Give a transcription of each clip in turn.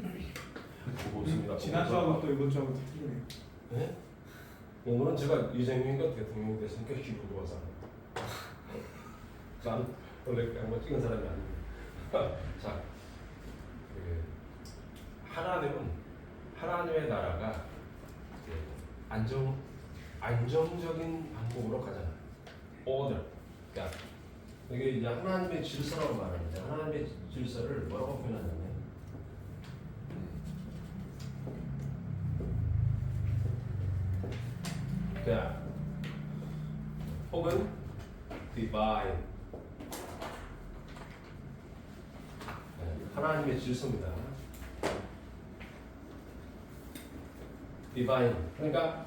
보고 있습니다. 지난 주하고 또 이번 주하고 틀리네요. 네? 오늘은 제가 이재명이가 대통령이 됐으니까 기분 좋아서 난 원래 한번 찍은 사람이 아닙니다. 자, 하나님의 나라가 안정적인 방법으로 가잖아. order. 그러니까 이게 이제 하나님의 질서라고 말하는데 하나님의 질서를 뭐라고 표현하냐면 그냥 혹은 divine. 하나님의 질서입니다. divine. 그러니까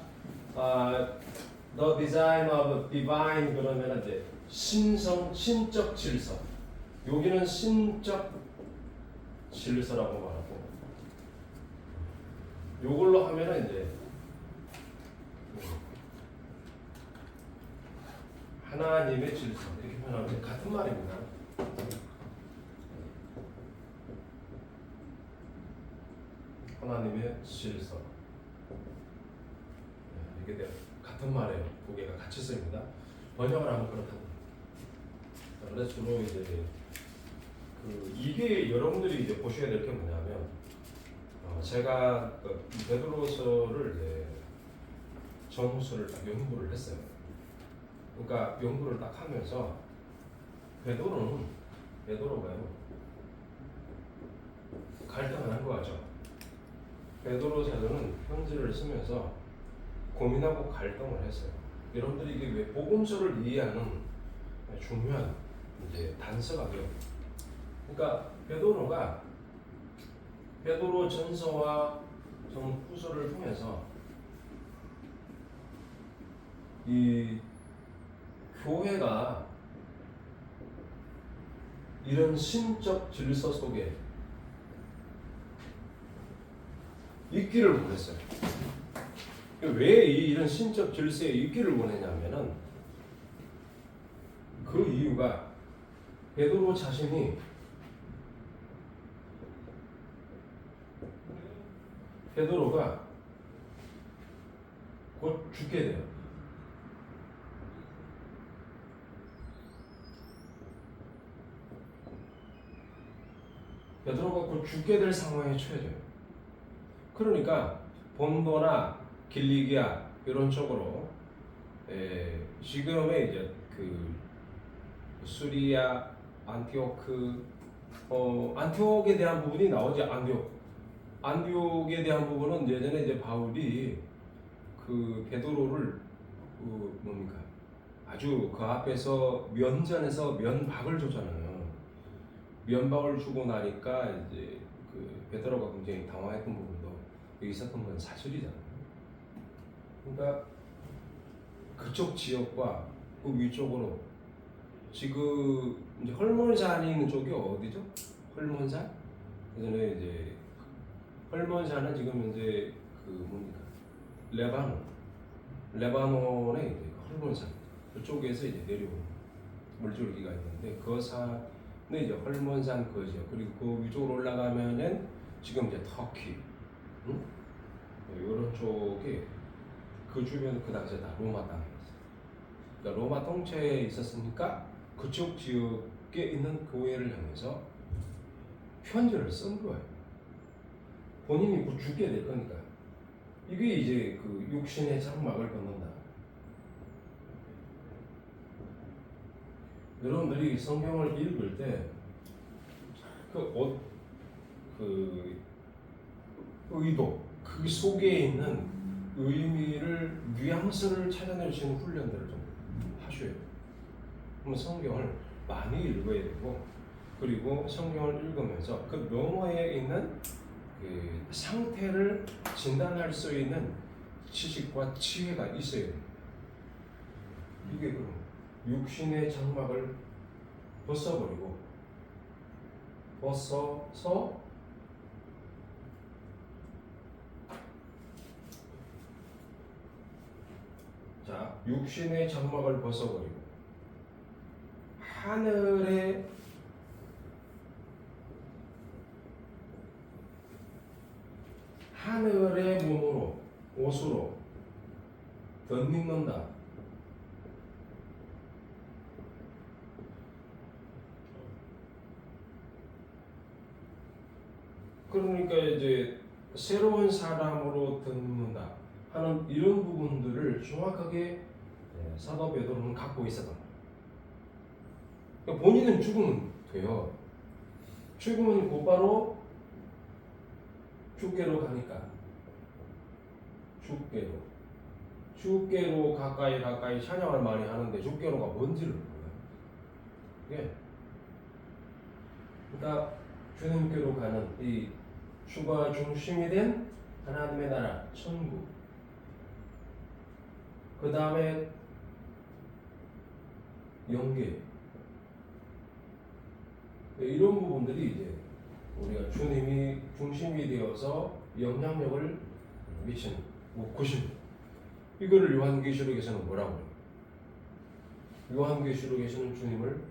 the design of divine 그러면 이제 신적 질서. 여기는 신적 질서라고 말하고 요걸로 하면은 이제 하나님의 질서 이렇게 표현하면 같은 말입니다. 하나님의 질서 이게 같은 말이에요. 두 개가 같이 쓰입니다. 번역을 하면 그렇답니다. 그래서 주로 이제 이게 여러분들이 이제 보셔야 될 게 뭐냐면 제가 베드로서를 이제 전후서를 딱 연구를 했어요. 그러니까 연구를 딱 하면서 베드로가요 갈등을 한 거죠. 베드로서는 편지를 쓰면서 고민하고 갈등을 했어요. 여러분들이 이게 왜 복음서를 이해하는 중요한 이제 단서가요. 그러니까 베드로 전서와 전후서를 통해서 이 교회가 이런 신적 질서 속에 있기를 원했어요. 왜 이런 신적 질서에 있기를 원했냐면은 그 이유가 베드로 자신이 베드로가 곧 죽게 돼요. 베드로가 곧 죽게 될 상황에 처해져요. 그러니까 본도나 길리기아 이런 쪽으로 지금의 이제 그 수리아, 안티오크, 안티옥에 대한 부분이 나오지. 안티옥에 대한 부분은 예전에 이제 바울이 그 베드로를 뭡니까 아주 그 앞에서 면전에서 면박을 줬잖아요. 면박을 주고 나니까 이제 그 베드로가 굉장히 당황했던 부분도 여기 있었던 건 사실이잖아요. 그러니까 그쪽 지역과 그 위쪽으로 지금 이제 헐몬산이 있는 쪽이 어디죠? 헐몬산? 예전에 이제 헐몬산은 지금 현재 그 뭡니까 레바논의 이제 헐몬산 그쪽에서 이제 내려오는 물줄기가 있는데 그 산은 이제 헐몬산 그 지역 그리고 그 위쪽으로 올라가면은 지금 이제 터키, 응? 이런 쪽에 그 주변 그 당시에 다 로마 땅이었어요. 그러니까 로마 통치에 있었으니까 그쪽 지역에 있는 교회를 향해서 편지를 쓴 거예요. 본인이 곧 죽게 될 거니까. 이게 이제 그 육신의 장막을 벗는다. 여러분들이 성경을 읽을 때 그 의도, 그 속에 있는 의미를 뉘앙스를 찾아낼 수 있는 훈련들을 좀 하셔야 돼요. 그럼 성경을 많이 읽어야 되고 그리고 성경을 읽으면서 그 너머에 있는 그 상태를 진단할 수 있는 지식과 지혜가 있어야 돼요. 이게 그럼 육신의 장막을 벗어버리고 벗어서 자 육신의 장막을 벗어버리고 하늘의 하늘의 몸으로 옷으로 덧입는다. 그러니까 이제 새로운 사람으로 덧입는다 하는 이런 부분들을 정확하게 사도 베드로는 갖고 있었던 거예요. 그러니까 본인은 죽으면 돼요. 죽으면 곧바로 죽게로 가니까 죽게로 가까이 찬양을 많이 하는데 죽게로가 뭔지를 몰라요. 예. 그러니까 주님께로 가는 이 주가 중심이 된 하나님의 나라 천국, 그 다음에 영계, 이런 부분들이 이제 우리가 주님이 중심이 되어서 영향력을 미치는 구심, 이거를 요한계시록에서는 뭐라고 해요? 요한계시록에서는 주님을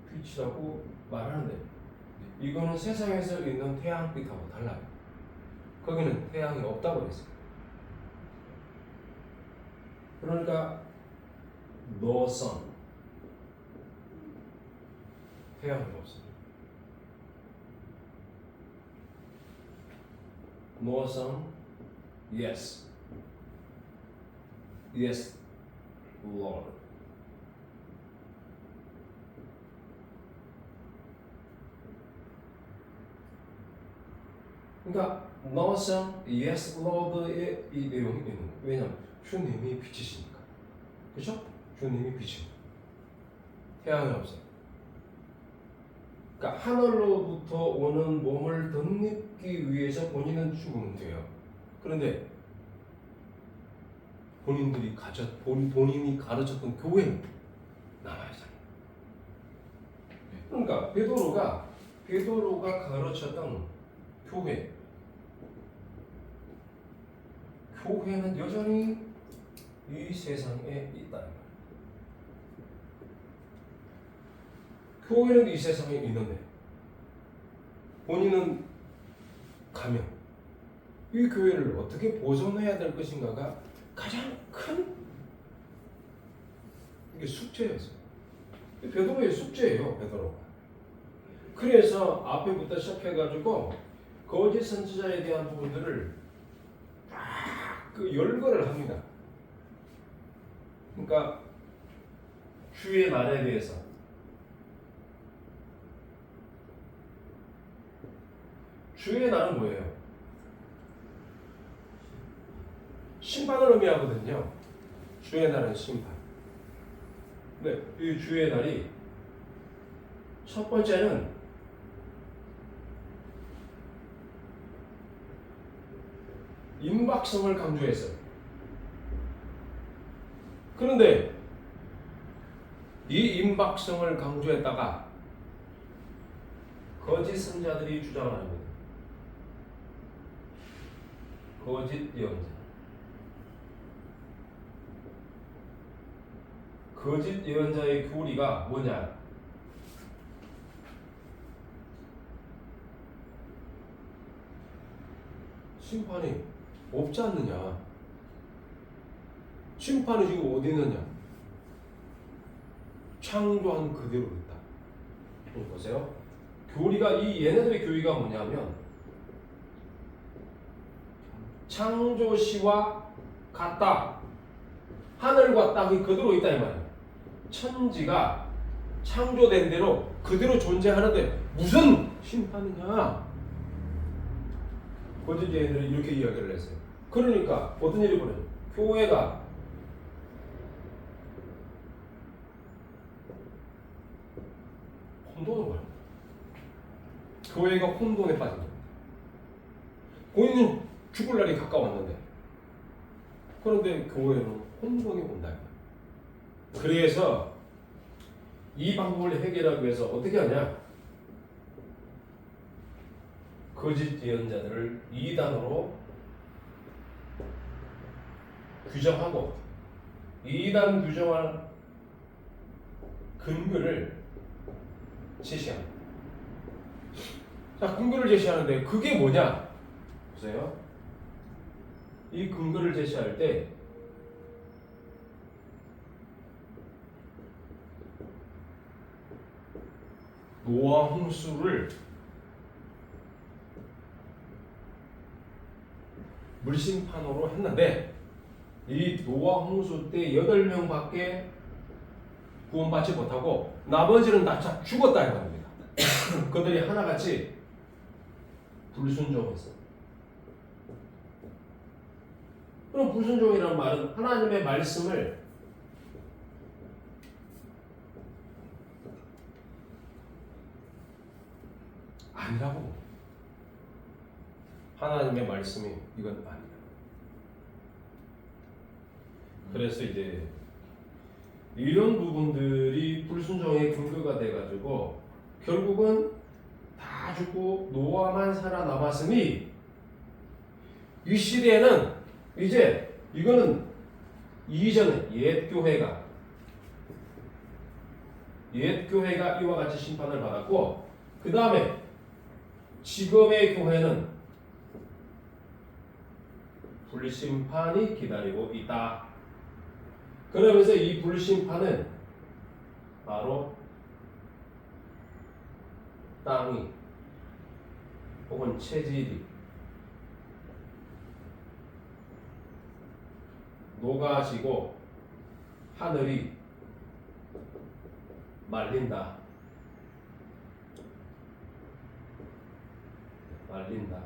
빛이라고 말하는데, 이거는 세상에서 있는 태양빛하고 달라요. 거기는 태양이 없다고 그랬어요. 그러니까 no sun, 태양이 없어요. No sun, yes, yes, Lord. 그러니까 no sun, yes, Lord의 이 내용이 있는 거예요. 왜냐하면 주님이 빛이시니까, 그렇죠? 주님이 빛이니까 태양이 없어요. 그러니까 하늘로부터 오는 몸을 덧입기 위해서 본인은 죽으면 돼요. 그런데 본인이 가르쳤던 교회는 남아야 잖아요. 그러니까 베드로가 가르쳤던 교회는 여전히 이 세상에 있다. 교회는 이 세상에 있는데 본인은 가면 이 교회를 어떻게 보존해야 될 것인가가 가장 큰 이게 숙제였어요. 베드로의 숙제예요, 베드로가. 그래서 앞에부터 시작해가지고 거짓 선지자에 대한 부분들을 그 열거를 합니다. 그러니까 주의 날에 대해서, 주의 날은 뭐예요? 심판을 의미하거든요. 주의 날은 심판. 네, 이 주의 날이 첫 번째는 임박성을 강조했어요. 그런데 이 임박성을 강조했다가 거짓 선자들이 주장하는 겁니다. 거짓 예언자. 거짓 예언자의 교리가 뭐냐? 심판이 없지 않느냐? 심판이 지금 어디 있느냐? 창조한 그대로 있다. 보세요. 교리가 얘네들의 교리가 뭐냐면 창조시와 같다. 하늘과 땅이 그대로 있다 이 말이에요. 천지가 창조된 대로 그대로 존재하는데 무슨 심판이냐? 거짓 예언들이 이렇게 이야기를 했어요. 그러니까 어떤 일이 벌어요? 교회가 혼돈을 벌여요. 교회가 혼돈에 빠진 겁니다. 본인은 죽을 날이 가까웠는데, 그런데 교회는 혼돈이 온다. 그래서 이 방법을 해결하기 위해서 어떻게 하냐? 거짓 예언자들을 이단으로 규정하고, 이단 규정할 근거를 제시합니다. 자, 근거를 제시하는데 그게 뭐냐? 보세요. 이 근거를 제시할 때 노아 홍수를 물심판으로 했는데 이 노아 홍수 때 8명밖에 구원받지 못하고 나머지는 다 죽었다 이 말입니다. 그들이 하나같이 불순종했어. 그럼 불순종이라는 말은 하나님의 말씀을 아니라고. 하나님의 말씀이 이건 아니다. 그래서 이제 이런 부분들이 불순종의 근거가 돼가지고 결국은 다 죽고 노아만 살아남았으니 이 시대에는 이제 이거는 이전에 옛 교회가 이와 같이 심판을 받았고 그 다음에 지금의 교회는 불심판이 기다리고 있다. 그러면서 이 불심판은 바로 땅이 혹은 체질이 녹아지고 하늘이 말린다. 팔린다가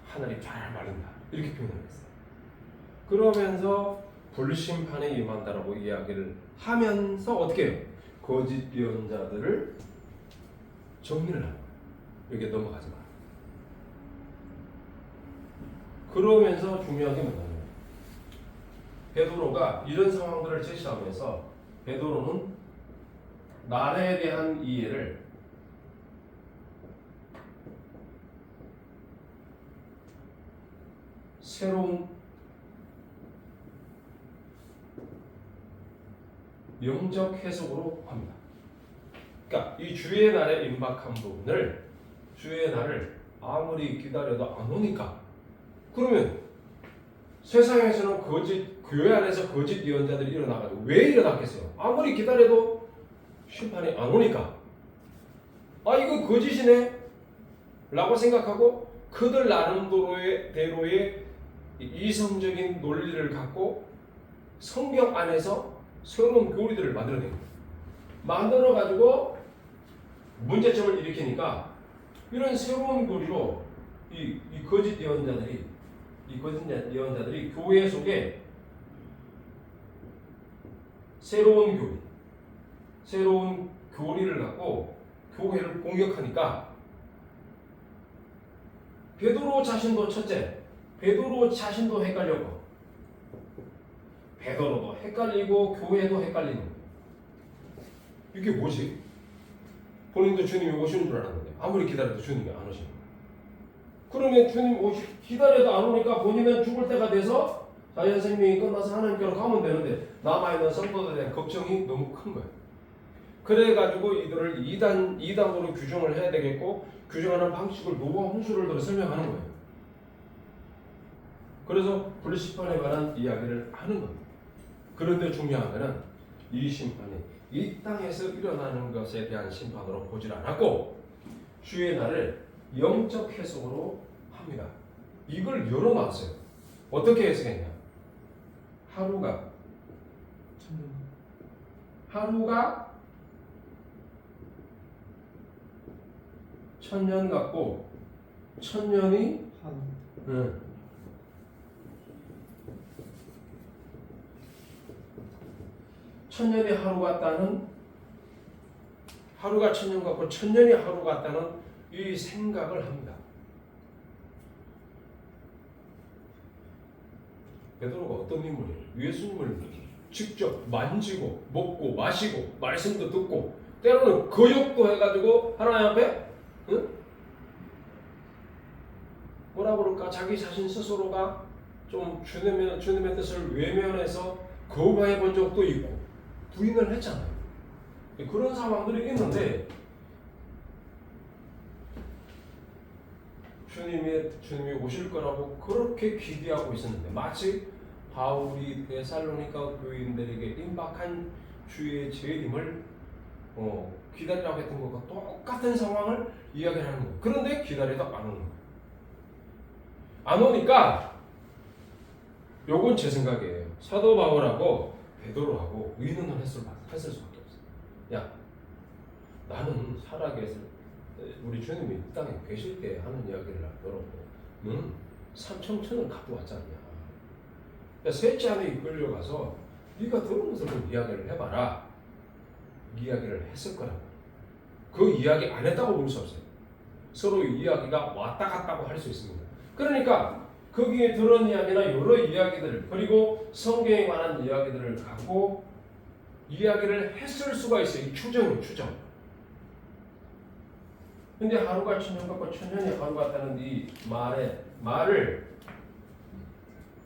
하늘이 잘 말린다. 이렇게 표현을 했어요. 그러면서 불심판에 임한다라고 이야기를 하면서 어떻게 해요? 거짓 예언자들을 정리를 하는 거예요. 여기에 넘어가지 마. 그러면서 중요한 게 뭐냐면 베드로가 이런 상황들을 제시하면서 베드로는 나라에 대한 이해를 새로운 영적 해석으로 합니다. 그러니까 이 주의 날에 임박한 부분을 주의 날을 아무리 기다려도 안 오니까 그러면 세상에서는 교회 안에서 거짓 예언자들이 일어나가지고 왜 일어났겠어요? 아무리 기다려도 심판이 안 오니까 이거 거짓이네 라고 생각하고 그들 나름대로의 이성적인 논리를 갖고 성경 안에서 새로운 교리들을 만들어가지고 문제점을 일으키니까 이런 새로운 교리로 이 거짓 예언자들이 교회 속에 새로운 교리를 갖고 교회를 공격하니까 베드로 자신도 헷갈렸고 베드로도 헷갈리고 교회도 헷갈리는 거예요. 이게 뭐지? 본인도 주님이 오시는 줄 알았는데 아무리 기다려도 주님이 안 오시는 거예요. 그러면 주님 기다려도 안 오니까 본인은 죽을 때가 돼서 자연 생명이 끝나서 하나님께로 가면 되는데 남아있는 성도들에 대한 걱정이 너무 큰 거예요. 그래가지고 이들을 이단으로 규정을 해야 되겠고 규정하는 방식을 노아 홍수를 들어 설명하는 거예요. 그래서 불심판에 관한 이야기를 하는 겁니다. 그런데 중요한 것은 이 심판이 이 땅에서 일어나는 것에 대한 심판으로 보질 않았고 주의 날을 영적 해석으로 합니다. 이걸 열어놨어요. 어떻게 해석했냐? 하루가 1000년 같고 1000년이 천년이 하루 같다는 하루가 1000년 같고 1000년이 하루 같다는 이 생각을 합니다. 베드로가 어떤 인물이에요? 예수님을 직접 만지고 먹고 마시고 말씀도 듣고 때로는 거역도 해가지고 하나님 앞에 뭐라 그럴까? 자기 자신 스스로가 좀 주님의 뜻을 외면해서 거부해 본 적도 있고 부인을 했잖아요. 그런 상황들이 있는데 주님이 오실 거라고 그렇게 기대하고 있었는데 마치 바울이 데살로니가 교인들에게 임박한 주의 재림을 기다리라고 했던 것과 똑같은 상황을 이야기하는 거예요. 그런데 기다려도 안 오는 거예요. 안 오니까 요건 제 생각이에요. 사도 바울하고 베드로하고 의논을 했을 수밖에 없어요. 야, 나는 살아계실 우리 주님이 이 땅에 계실 때 하는 이야기를 들었고 너는 삼청천을 갖고 왔지 않냐. 그러니까 셋째 안에 이끌려가서 네가 들은 것을 좀 이야기를 해봐라. 이야기를 했을 거라고. 그 이야기 안 했다고 볼 수 없어요. 서로 이야기가 왔다 갔다고 할 수 있습니다. 그러니까 거기에 들은 이야기나 여러 이야기들 그리고 성경에 관한 이야기들을 갖고 이야기를 했을 수가 있어요. 이 추정이에요. 추정. 근데 하루가 천년 같고 천년이 하루 같다는 이 말을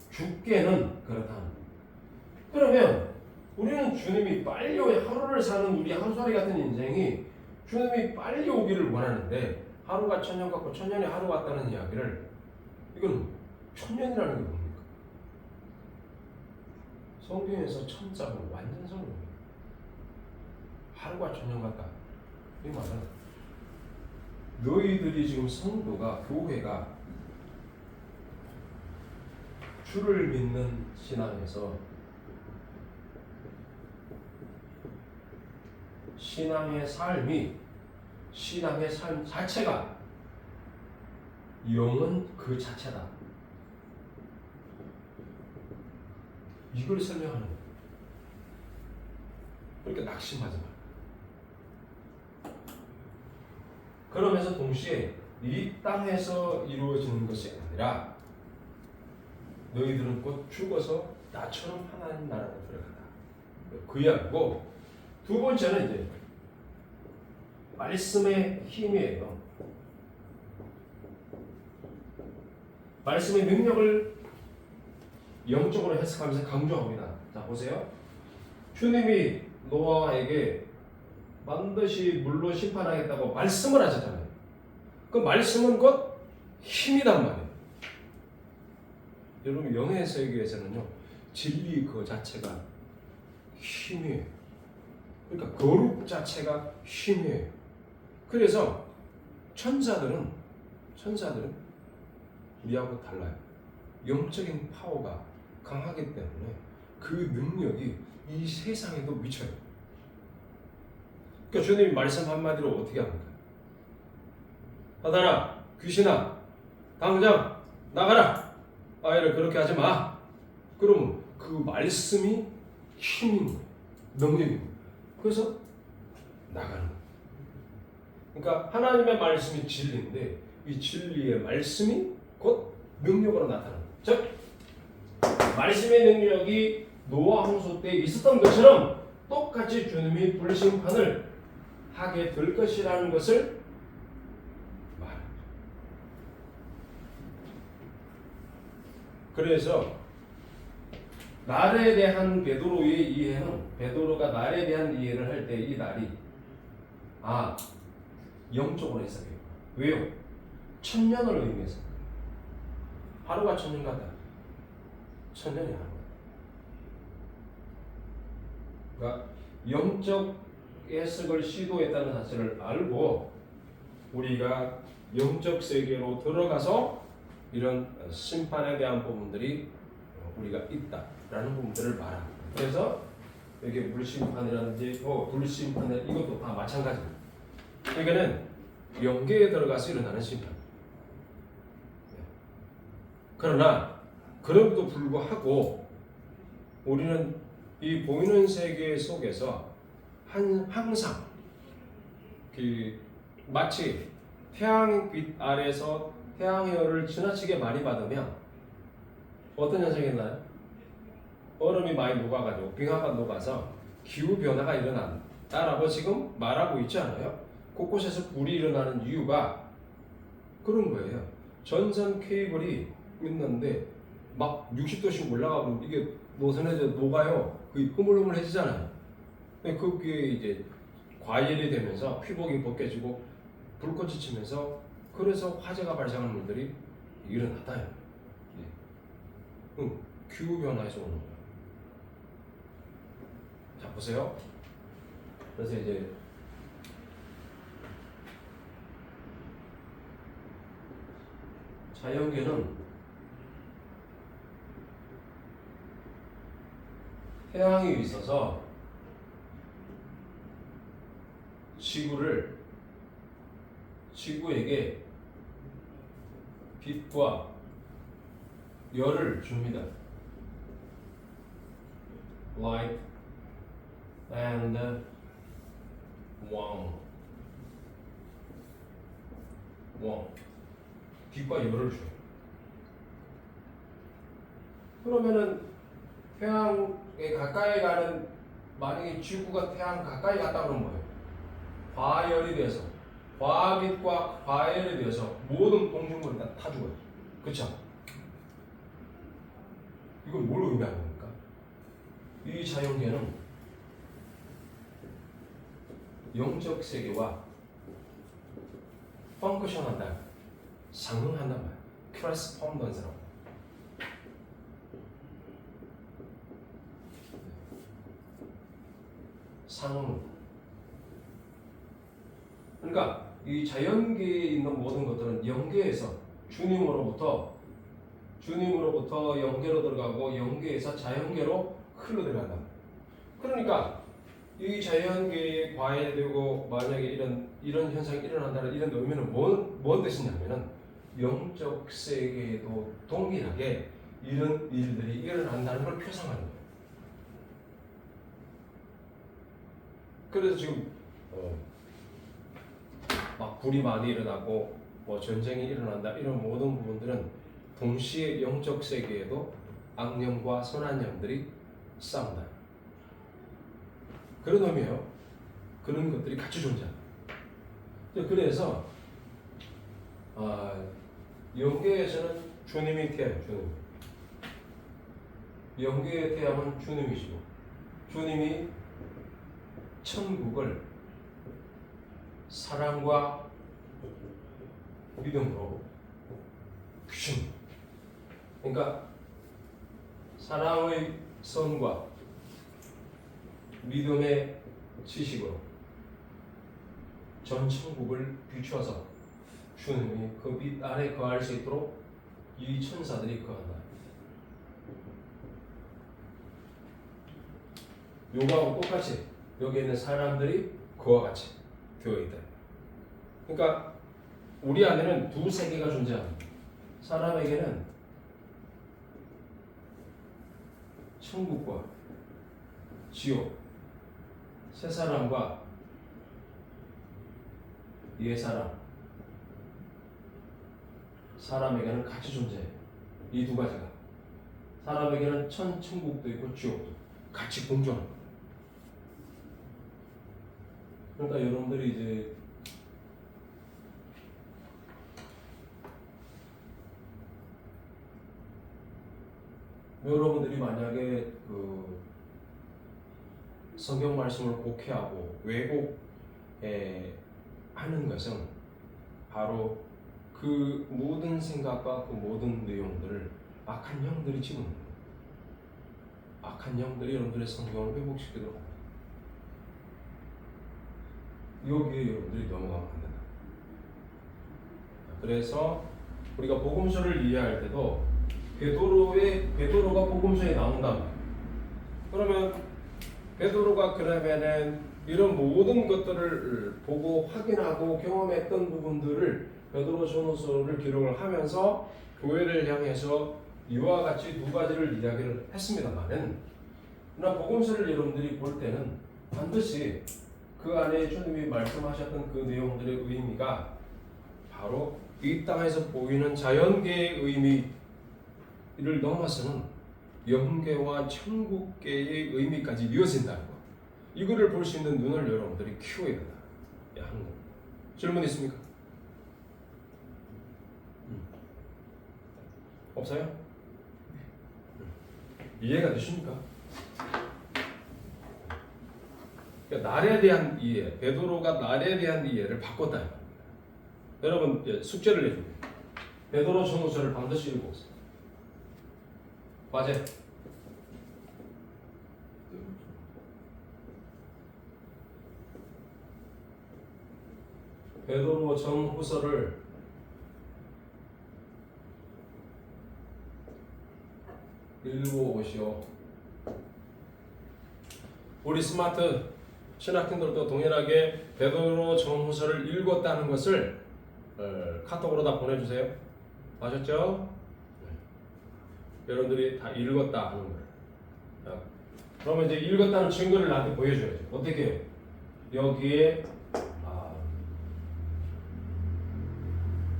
죽게는 그렇다. 그러면 우리는 주님이 빨리 하루를 사는 우리 하루살이 같은 인생이 주님이 빨리 오기를 원하는데 하루가 천년 같고 천년이 하루 같다는 이야기를 이건 천년이라는 게 뭡니까? 성경에서 천자는 완전성입니다. 하루가 천년 같다. 이 말은 너희들이 지금 성도가 교회가 주를 믿는 신앙에서 신앙의 삶 자체가 영은 그 자체다. 이걸 설명하는 거예요. 그러니까 낙심하지 마. 그러면서 동시에 이 땅에서 이루어지는 것이 아니라 너희들은 곧 죽어서 나처럼 하나님 나라로 들어간다. 그 이야기고 두 번째는 이제 말씀의 힘이에요. 말씀의 능력을 영적으로 해석하면서 강조합니다. 자 보세요. 주님이 노아에게 반드시 물로 심판하겠다고 말씀을 하셨잖아요. 그 말씀은 곧 힘이란 말이에요. 여러분 영의 세계에서는요 진리 그 자체가 힘이에요. 그러니까 거룩 자체가 힘이에요. 그래서 천사들은 우리하고 달라요. 영적인 파워가 강하기 때문에 그 능력이 이 세상에도 미쳐요. 그러니까 주님이 말씀 한마디로 어떻게 합니까? 사단아, 귀신아, 당장 나가라. 아이를 그렇게 하지 마. 그러면 그 말씀이 힘인 거예요. 능력인 거예요. 그래서 나가는 거예요. 그러니까 하나님의 말씀이 진리인데 이 진리의 말씀이 곧 능력으로 나타나는 거예요. 즉 말씀의 능력이 노아 홍수 때 있었던 것처럼 똑같이 주님이 불심판을 하게 될 것이라는 것을 말합니다. 그래서 날에 대한 베드로의 이해는 베드로가 날에 대한 이해를 할 때 이 날이 영적으로 해석해요. 왜요? 천년을 의미해서 하루가 천년 같다. 천년이 하루 같다. 그러니까 영적 해석을 시도했다는 사실을 알고 우리가 영적 세계로 들어가서 이런 심판에 대한 부분들이 우리가 있다라는 부분들을 말합니다. 그래서 여기 물심판이라든지 불심판 이것도 다 마찬가지입니다. 그러니까는 영계에 들어가서 일어나는 심판. 그러나 그럼에도 불구하고 우리는 이 보이는 세계 속에서 항상 마치 태양빛 아래서 태양의 열을 지나치게 많이 받으면 어떤 현상이 있나요? 얼음이 많이 녹아가지고 빙하가 녹아서 기후 변화가 일어난다라고 지금 말하고 있지 않아요? 곳곳에서 불이 일어나는 이유가 그런 거예요. 전선 케이블이 있는데 막 60도씩 올라가면 이게 노선에서 녹아요. 그게 흐물흐물해지잖아요. 그게 이제 과열이 되면서 피복이 벗겨지고 불꽃이 치면서 그 그래서 화재가 발생하는 일들이 일어났다. 예. 기후 변화에서 오는 거예요. 자 보세요. 그래서 이제 자연계는 태양이 있어서 지구에게 빛과 열을 줍니다. Light and warmth. 빛과 열을 줘요. 그러면은 태양에 가까이 가는, 만약에 지구가 태양 가까이 갔다 그러면 뭐예요? 과열이 돼서, 과빛과 과열이 돼서 모든 동식물이 다 죽어요. 그쵸? 이건 뭘 의미하는 겁니까? 이 자연계는 영적 세계와 펑크션한다, 상응한단 말이야. 크레스폰던스라고. 상응. 그러니까 이 자연계에 있는 모든 것들은 영계에서 주님으로부터 영계로 들어가고 영계에서 자연계로 흘러 들어간다. 그러니까 이 자연계에 과열되고 만약에 이런 현상이 일어난다는 이런 의미는 뭔 뜻이냐면은 영적 세계에도 동일하게 이런 일들이 일어난다는 걸 표상하는 거예요. 그래서 지금 막 불이 많이 일어나고 뭐 전쟁이 일어난다 이런 모든 부분들은 동시에 영적 세계에도 악령과 선한 영들이 싸운다. 그런 의미예요. 그런 것들이 같이 존재한다. 그래서 영계에서는 주님이 태양, 주님. 영계의 태양은 주님이시고, 주님이 천국을 사랑과 믿음으로 주십니다. 그러니까 사랑의 선과 믿음의 지식으로 전 천국을 비추어서 주님이 그 빛 아래 거할 수 있도록 이 천사들이 거한다. 요거하고 똑같이 여기 있는 사람들이 그와 같이 되어 있다. 그러니까 우리 안에는 두 세계가 존재합니다. 사람에게는 천국과 지옥, 새 사람과 옛 사람, 사람에게는 같이 존재해요. 이 두 가지가. 사람에게는 천국도 있고 지옥도 같이 공존합니다. 그러니까 여러분들이 이제 여러분들이 만약에 그 성경 말씀을 곡해하고 왜곡하는 것은 바로 그 모든 생각과 그 모든 내용들을 악한 영들이 집어넣는 거예요. 악한 영들이 여러분들의 성경을 왜곡시키도록 합니다. 여기에 여러분들이 넘어가면 안 된다. 그래서 우리가 복음서를 이해할 때도 베드로가 복음서에 나온다. 그러면 베드로가 그러면은 이런 모든 것들을 보고 확인하고 경험했던 부분들을 베드로전서를 기록을 하면서 교회를 향해서 이와 같이 두 가지를 이야기를 했습니다만은, 그러나 복음서를 여러분들이 볼 때는 반드시 그 안에 주님이 말씀하셨던 그 내용들의 의미가 바로 이 땅에서 보이는 자연계의 의미를 넘어서는 영계와 천국계의 의미까지 이어진다는 것. 이거를 볼 수 있는 눈을 여러분들이 키워야 된다. 하는 겁니다. 질문 있습니까? 없어요? 이해가 되십니까? 그러니까 날에 대한 이해, 베드로가 날에 대한 이해를 바꿨다. 여러분 이제 숙제를 내줍니다. 베드로 전후서를 반드시 읽어보세요. 과제. 베드로 전후서를 읽어보시오. 우리 스마트 신학생들도 동일하게 베드로 전후서를 읽었다는 것을 카톡으로 다 보내주세요. 아셨죠? 네. 여러분들이 다 읽었다 하는 거예요. 자, 그러면 이제 읽었다는 증거를 나한테 보여줘야죠. 어떻게 해요? 여기에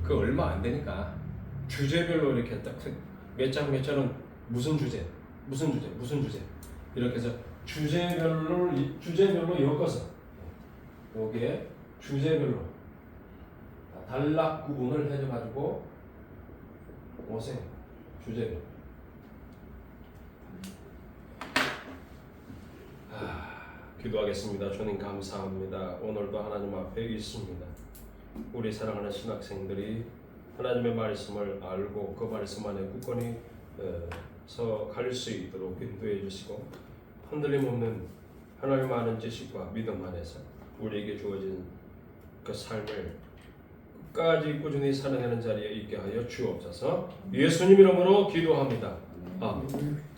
그 얼마 안 되니까 주제별로 이렇게 딱 몇 장 몇 장은 무슨 주제 이렇게 해서 주제별로 엮어서 여기에 주제별로 단락 구분을 해줘가지고 오세요. 주제별로. 기도하겠습니다. 주님 감사합니다. 오늘도 하나님 앞에 있습니다. 우리 사랑하는 신학생들이 하나님의 말씀을 알고 그 말씀 안에 굳건히 갈 수 있도록 인도해 주시고 흔들림 없는 하나님 아는 지식과 믿음 안에서 우리에게 주어진 그 삶을 끝까지 꾸준히 살아내는 자리에 있게 하여 주옵소서. 예수님 이름으로 기도합니다. 아멘.